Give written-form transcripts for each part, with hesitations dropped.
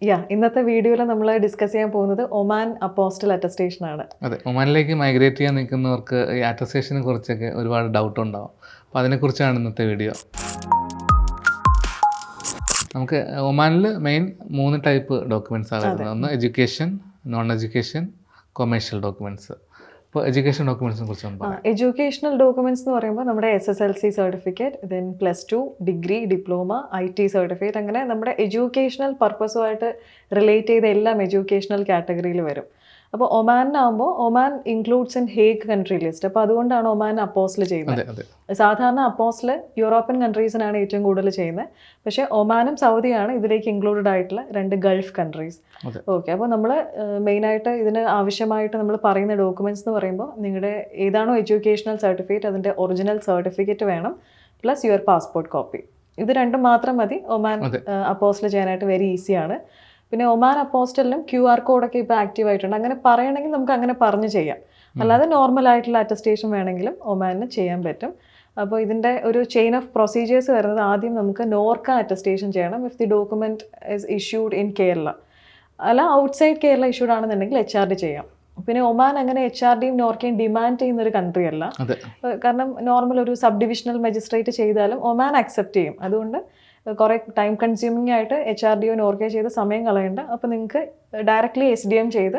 ഇന്നത്തെ വീഡിയോയിൽ നമ്മൾ ഡിസ്കസ് ചെയ്യാൻ പോകുന്നത് ഒമാൻ അപ്പോസ്റ്റൽ അറ്റസ്റ്റേഷൻ ആണ്. അതെ, ഒമാനിലേക്ക് മൈഗ്രേറ്റ് ചെയ്യാൻ നിൽക്കുന്നവർക്ക് ഈ അറ്റസ്റ്റേഷനെ കുറിച്ചൊക്കെ ഒരുപാട് ഡൗട്ട് ഉണ്ടാവും. അപ്പോൾ അതിനെക്കുറിച്ചാണ് ഇന്നത്തെ വീഡിയോ. നമുക്ക് ഒമാനിൽ മെയിൻ 3 ടൈപ്പ് ഡോക്യുമെൻറ്റ്സാണ് വരുന്നത്. ഒന്ന് education, non education, commercial documents. ഇപ്പോൾ എഡ്യൂക്കേഷൻ ഡോക്യുമെൻറ്റ്സിനെ കുറിച്ച് പറയാം. എഡ്യൂക്കേഷണൽ ഡോക്യുമെന്റ്സ് എന്ന് പറയുമ്പോൾ നമ്മുടെ SSLC certificate, then +2, degree, diploma, IT certificate, അങ്ങനെ നമ്മുടെ എഡ്യൂക്കേഷണൽ പർപ്പസുമായിട്ട് റിലേറ്റ് ചെയ്ത എല്ലാം എഡ്യൂക്കേഷണൽ കാറ്റഗറിയിൽ വരും. അപ്പോൾ ഒമാനാകുമ്പോൾ Oman includes in Hague country list. അപ്പോൾ അതുകൊണ്ടാണ് ഒമാൻ അപ്പോസ്റ്റൽ ചെയ്യുന്നത്. സാധാരണ അപ്പോസ്റ്റൽ യൂറോപ്യൻ കൺട്രീസിനാണ് ഏറ്റവും കൂടുതൽ ചെയ്യുന്നത്. പക്ഷേ ഒമാനും സൗദിയാണ് ഇതിലേക്ക് ഇൻക്ലൂഡഡ് ആയിട്ടുള്ള 2 ഗൾഫ് കൺട്രീസ്. ഓക്കെ, അപ്പോൾ നമ്മൾ മെയിനായിട്ട് ഇതിന് ആവശ്യമായിട്ട് നമ്മൾ പറയുന്ന ഡോക്യുമെൻറ്റ്സ് എന്ന് പറയുമ്പോൾ നിങ്ങളുടെ ഏതാണോ എഡ്യൂക്കേഷണൽ സർട്ടിഫിക്കറ്റ് അതിൻ്റെ ഒറിജിനൽ സർട്ടിഫിക്കറ്റ് വേണം, പ്ലസ് യുവർ പാസ്പോർട്ട് കോപ്പി. ഇത് രണ്ടും മാത്രം മതി ഒമാൻ അപ്പോസ്റ്റൽ ചെയ്യാനായിട്ട്. വെരി ഈസിയാണ്. പിന്നെ ഒമാൻ അപ്പോസ്റ്റലിനും QR കോഡൊക്കെ ഇപ്പോൾ ആക്റ്റീവ് ആയിട്ടുണ്ട്. അങ്ങനെ പറയണമെങ്കിൽ നമുക്ക് അങ്ങനെ പറഞ്ഞ് ചെയ്യാം. അല്ലാതെ നോർമൽ ആയിട്ടുള്ള അറ്റസ്റ്റേഷൻ വേണമെങ്കിലും ഒമാനിന് ചെയ്യാൻ പറ്റും. അപ്പോൾ ഇതിൻ്റെ ഒരു ചെയിൻ ഓഫ് പ്രൊസീജിയേഴ്സ് വരുന്നത്, ആദ്യം നമുക്ക് നോർക്ക അറ്റസ്റ്റേഷൻ ചെയ്യണം if the document is issued in Kerala. അല്ല ഔട്ട്സൈഡ് കേരള ഇഷ്യൂഡ് ആണെന്നുണ്ടെങ്കിൽ HRD ചെയ്യാം. പിന്നെ ഒമാൻ അങ്ങനെ HRDയും നോർക്കയും ഡിമാൻഡ് ചെയ്യുന്ന ഒരു കൺട്രി അല്ല. കാരണം നോർമൽ ഒരു സബ് ഡിവിഷണൽ മജിസ്ട്രേറ്റ് ചെയ്താലും ഒമാൻ അക്സെപ്റ്റ് ചെയ്യും. അതുകൊണ്ട് കുറേ ടൈം കൺസ്യൂമിംഗ് ആയിട്ട് HRDയോ നോർക്കയോ ചെയ്ത് സമയം കളയണ്ട. അപ്പോൾ നിങ്ങൾക്ക് ഡയറക്റ്റ്ലി SDM ചെയ്ത്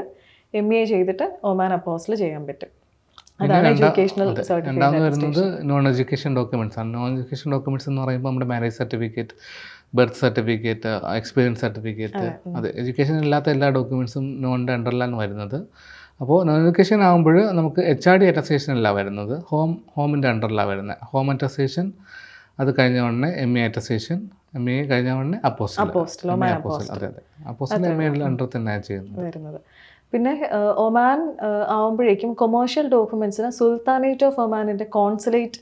MA ചെയ്തിട്ട് ഒമാൻ അപ്പോസ്റ്റൽ ചെയ്യാൻ പറ്റും. അതാണ് എഡ്യൂക്കേഷണൽ സർട്ടിഫിക്കറ്റ്. രണ്ടാമത് വരുന്നത് നോൺ എഡ്യൂക്കേഷൻ ഡോക്യുമെൻറ്റ്സ് ആണ്. നോൺ എഡ്യൂക്കേഷൻ ഡോക്യുമെൻറ്റ്സ് എന്ന് പറയുമ്പോൾ നമ്മുടെ marriage certificate, birth certificate, experience certificate, അത് എഡ്യൂക്കേഷൻ ഇല്ലാത്ത എല്ലാ ഡോക്യുമെൻറ്റ്സും നോണിൻ്റെ അണ്ടറിലാണ് വരുന്നത്. അപ്പോൾ നോൺ എഡ്യൂക്കേഷൻ ആകുമ്പോൾ നമുക്ക് HRD അറ്റസ്റ്റേഷൻ അല്ല വരുന്നത്, ഹോമിൻ്റെ അണ്ടറിലാണ് വരുന്നത്. ഹോം അറ്റസ്റ്റേഷൻ അത് കഴിഞ്ഞ ഉടനെ MA അറ്റസ്റ്റേഷൻ, MA കഴിഞ്ഞ ഉടനെ അപ്പോസ്റ്റൽ. അതെ, അപ്പോസ്റ്റൽ MA അണ്ടർ തന്നെയാണ് ചെയ്യുന്നത്. പിന്നെ ഒമാൻ ആവുമ്പോഴേക്കും കൊമേഴ്ഷ്യൽ ഡോക്യുമെന്റ്സിന് സുൽത്താനേറ്റ് ഓഫ് ഒമാനിന്റെ കോൺസുലേറ്റ്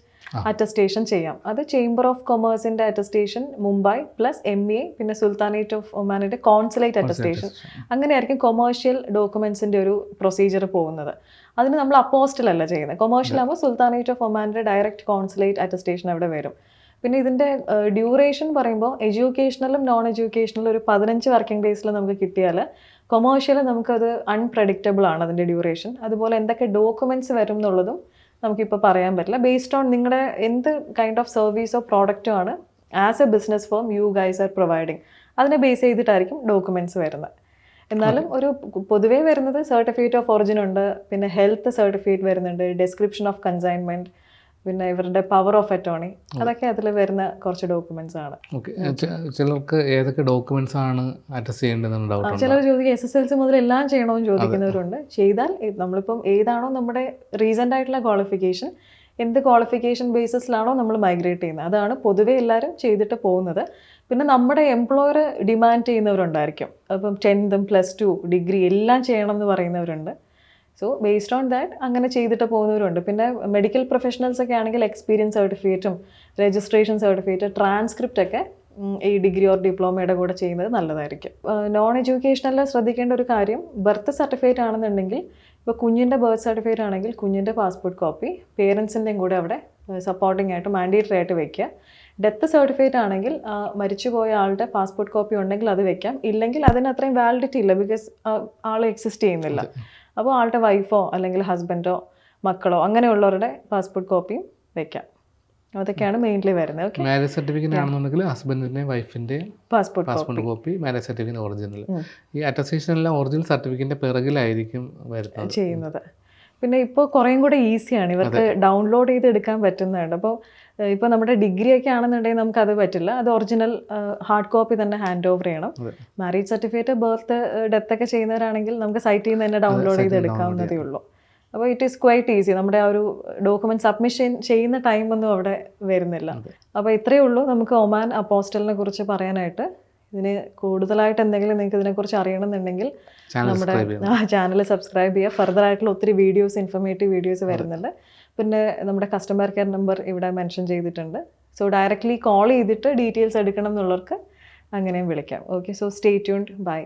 അറ്റസ്റ്റേഷൻ ചെയ്യാം. അത് ചേംബർ ഓഫ് കൊമേഴ്സിന്റെ അറ്റസ്റ്റേഷൻ മുംബൈ പ്ലസ് MA, പിന്നെ സുൽത്താനേറ്റ് ഓഫ് ഒമാനിന്റെ കോൺസുലേറ്റ് അറ്റസ്റ്റേഷൻ. അങ്ങനെയായിരിക്കും കൊമേഴ്ഷ്യൽ ഡോക്യുമെന്റ്സിന്റെ ഒരു പ്രൊസീജിയർ പോകുന്നത്. അതിന് നമ്മൾ അപ്പോസ്റ്റൽ അല്ല ചെയ്യുന്നത്. കൊമേഴ്ഷ്യൽ ആകുമ്പോൾ സുൽത്താനേറ്റ് ഓഫ് ഒമാനിന്റെ ഡയറക്റ്റ് കോൺസുലേറ്റ് അറ്റസ്റ്റേഷൻ അവിടെ വരും. പിന്നെ ഇതിൻ്റെ ഡ്യൂറേഷൻ പറയുമ്പോൾ എഡ്യൂക്കേഷണലും നോൺ എഡ്യൂക്കേഷണലും ഒരു 15 വർക്കിംഗ് ഡേയ്സിൽ നമുക്ക് കിട്ടിയാൽ, കൊമേഴ്ഷ്യൽ നമുക്കത് അൺപ്രഡിക്റ്റബിൾ ആണ് അതിൻ്റെ ഡ്യൂറേഷൻ. അതുപോലെ എന്തൊക്കെ ഡോക്യുമെൻറ്റ്സ് വരും എന്നുള്ളതും നമുക്കിപ്പോൾ പറയാൻ പറ്റില്ല. ബേസ്ഡ് ഓൺ നിങ്ങളുടെ എന്ത് കൈൻഡ് ഓഫ് സർവീസോ പ്രോഡക്റ്റോ ആണ് as A business firm you guys are providing, അതിനെ ബേസ് ചെയ്തിട്ടായിരിക്കും ഡോക്യുമെൻറ്റ്സ് വരുന്നത്. എന്നാലും ഒരു പൊതുവേ വരുന്നത് സർട്ടിഫിക്കറ്റ് ഓഫ് ഒറിജിൻ ഉണ്ട്, പിന്നെ ഹെൽത്ത് സർട്ടിഫിക്കറ്റ് വരുന്നുണ്ട്, ഡിസ്ക്രിപ്ഷൻ ഓഫ് കൺസൈൻമെൻറ്റ്, പിന്നെ ഇവരുടെ പവർ ഓഫ് അറ്റോർണി, അതൊക്കെ അതിൽ വരുന്ന കുറച്ച് ഡോക്യുമെന്റ്സ് ആണ്. ചിലർക്ക് ഏതൊക്കെ ഡോക്യുമെന്റ്സ് ആണ് അറ്റസ്റ്റ് ചെയ്യേണ്ടതെന്ന് ഡൗട്ട് ഉണ്ട്. ചിലർ ചോദിക്കും SSLC മുതൽ എല്ലാം ചെയ്യണമെന്ന് ചോദിക്കുന്നവരുണ്ട്. ചെയ്താൽ നമ്മളിപ്പം ഏതാണോ നമ്മുടെ റീസെൻ്റ് ആയിട്ടുള്ള ക്വാളിഫിക്കേഷൻ, എന്ത് ക്വാളിഫിക്കേഷൻ ബേസിസിലാണോ നമ്മൾ മൈഗ്രേറ്റ് ചെയ്യുന്നത്, അതാണ് പൊതുവേ എല്ലാവരും ചെയ്തിട്ട് പോകുന്നത്. പിന്നെ നമ്മുടെ എംപ്ലോയർ ഡിമാൻഡ് ചെയ്യുന്നവരുണ്ടായിരിക്കും. അപ്പം 10th, +2, ഡിഗ്രി എല്ലാം ചെയ്യണം എന്ന് പറയുന്നവരുണ്ട്. സോ ബേസ്ഡ് ഓൺ ദാറ്റ് അങ്ങനെ ചെയ്തിട്ട് പോകുന്നവരുണ്ട്. പിന്നെ മെഡിക്കൽ പ്രൊഫഷണൽസ് ഒക്കെ ആണെങ്കിൽ എക്സ്പീരിയൻസ് സർട്ടിഫിക്കറ്റും രജിസ്ട്രേഷൻ സർട്ടിഫിക്കറ്റ്, ട്രാൻസ്ക്രിപ്റ്റ് ഒക്കെ ഈ ഡിഗ്രി ഓർ ഡിപ്ലോമയുടെ കൂടെ ചെയ്യുന്നത് നല്ലതായിരിക്കും. നോൺ എഡ്യൂക്കേഷനിൽ ശ്രദ്ധിക്കേണ്ട ഒരു കാര്യം, ബർത്ത് സർട്ടിഫിക്കറ്റ് ആണെന്നുണ്ടെങ്കിൽ, ഇപ്പോൾ കുഞ്ഞിൻ്റെ ബർത്ത് സർട്ടിഫിക്കറ്റ് ആണെങ്കിൽ കുഞ്ഞിൻ്റെ പാസ്പോർട്ട് കോപ്പി പേരൻസിൻ്റെയും കൂടെ അവിടെ സപ്പോർട്ടിംഗ് ആയിട്ട് മാൻഡേറ്ററി ആയിട്ട് വെക്കുക. ഡെത്ത് സർട്ടിഫിക്കറ്റ് ആണെങ്കിൽ മരിച്ചുപോയ ആളുടെ പാസ്പോർട്ട് കോപ്പി ഉണ്ടെങ്കിൽ അത് വെക്കാം. ഇല്ലെങ്കിൽ അതിന് അത്രയും വാലിഡിറ്റി ഇല്ല, ബിക്കോസ് ആൾ എക്സിസ്റ്റ് ചെയ്യുന്നില്ല. അപ്പോൾ ആളുടെ വൈഫോ അല്ലെങ്കിൽ ഹസ്ബൻഡോ മക്കളോ അങ്ങനെയുള്ളവരുടെ പാസ്പോർട്ട് കോപ്പിയും വെക്കാം. അതൊക്കെയാണ് മെയിൻലി വരുന്നത്. മാരേജ് സർട്ടിഫിക്കറ്റ് ആണെന്നുണ്ടെങ്കിൽ ഹസ്ബൻഡിൻ്റെയും വൈഫിൻ്റെയും passport copy, marriage certificate original. ഈ അറ്റസ്റ്റേഷൻ എല്ലാം ഒറിജിനൽ സർട്ടിഫിക്കറ്റിൻ്റെ പിറകിലായിരിക്കും വരുന്നത് ചെയ്യുന്നത്. പിന്നെ ഇപ്പോൾ കുറേയും കൂടെ ഈസിയാണ്, ഇവർക്ക് ഡൗൺലോഡ് ചെയ്ത് എടുക്കാൻ പറ്റുന്നുണ്ട്. അപ്പോൾ ഇപ്പോൾ നമ്മുടെ ഡിഗ്രി ഒക്കെ ആണെന്നുണ്ടെങ്കിൽ നമുക്കത് പറ്റില്ല, അത് ഒറിജിനൽ ഹാർഡ് കോപ്പി തന്നെ ഹാൻഡ് ഓവർ ചെയ്യണം. മാരേജ് സർട്ടിഫിക്കറ്റ്, ബർത്ത്, ഡെത്ത് ഒക്കെ ചെയ്യുന്നവരാണെങ്കിൽ നമുക്ക് സൈറ്റിൽ നിന്ന് തന്നെ ഡൗൺലോഡ് ചെയ്ത് എടുക്കാവുന്നതേ ഉള്ളൂ. അപ്പോൾ ഇറ്റ് ഈസ് ക്വൈറ്റ് ഈസി. നമ്മുടെ ആ ഒരു ഡോക്യുമെൻറ്റ് സബ്മിഷൻ ചെയ്യുന്ന ടൈമൊന്നും അവിടെ വരുന്നില്ല. അപ്പോൾ ഇത്രയേ ഉള്ളൂ നമുക്ക് ഒമാൻ അപ്പോസ്റ്റലിനെ കുറിച്ച് പറയാനായിട്ട്. ഇതിന് കൂടുതലായിട്ട് എന്തെങ്കിലും നിങ്ങൾക്ക് ഇതിനെക്കുറിച്ച് അറിയണമെന്നുണ്ടെങ്കിൽ നമ്മുടെ ചാനൽ സബ്സ്ക്രൈബ് ചെയ്യുക. ഫർദർ ആയിട്ടുള്ള ഒത്തിരി വീഡിയോസ്, ഇൻഫർമേറ്റീവ് വീഡിയോസ് വരുന്നുണ്ട്. പിന്നെ നമ്മുടെ കസ്റ്റമർ കെയർ നമ്പർ ഇവിടെ മെൻഷൻ ചെയ്തിട്ടുണ്ട്. സോ ഡയറക്റ്റ്ലി കോൾ ചെയ്തിട്ട് ഡീറ്റെയിൽസ് എടുക്കണം എന്നുള്ളവർക്ക് അങ്ങനെയും വിളിക്കാം. Okay, so stay tuned. By.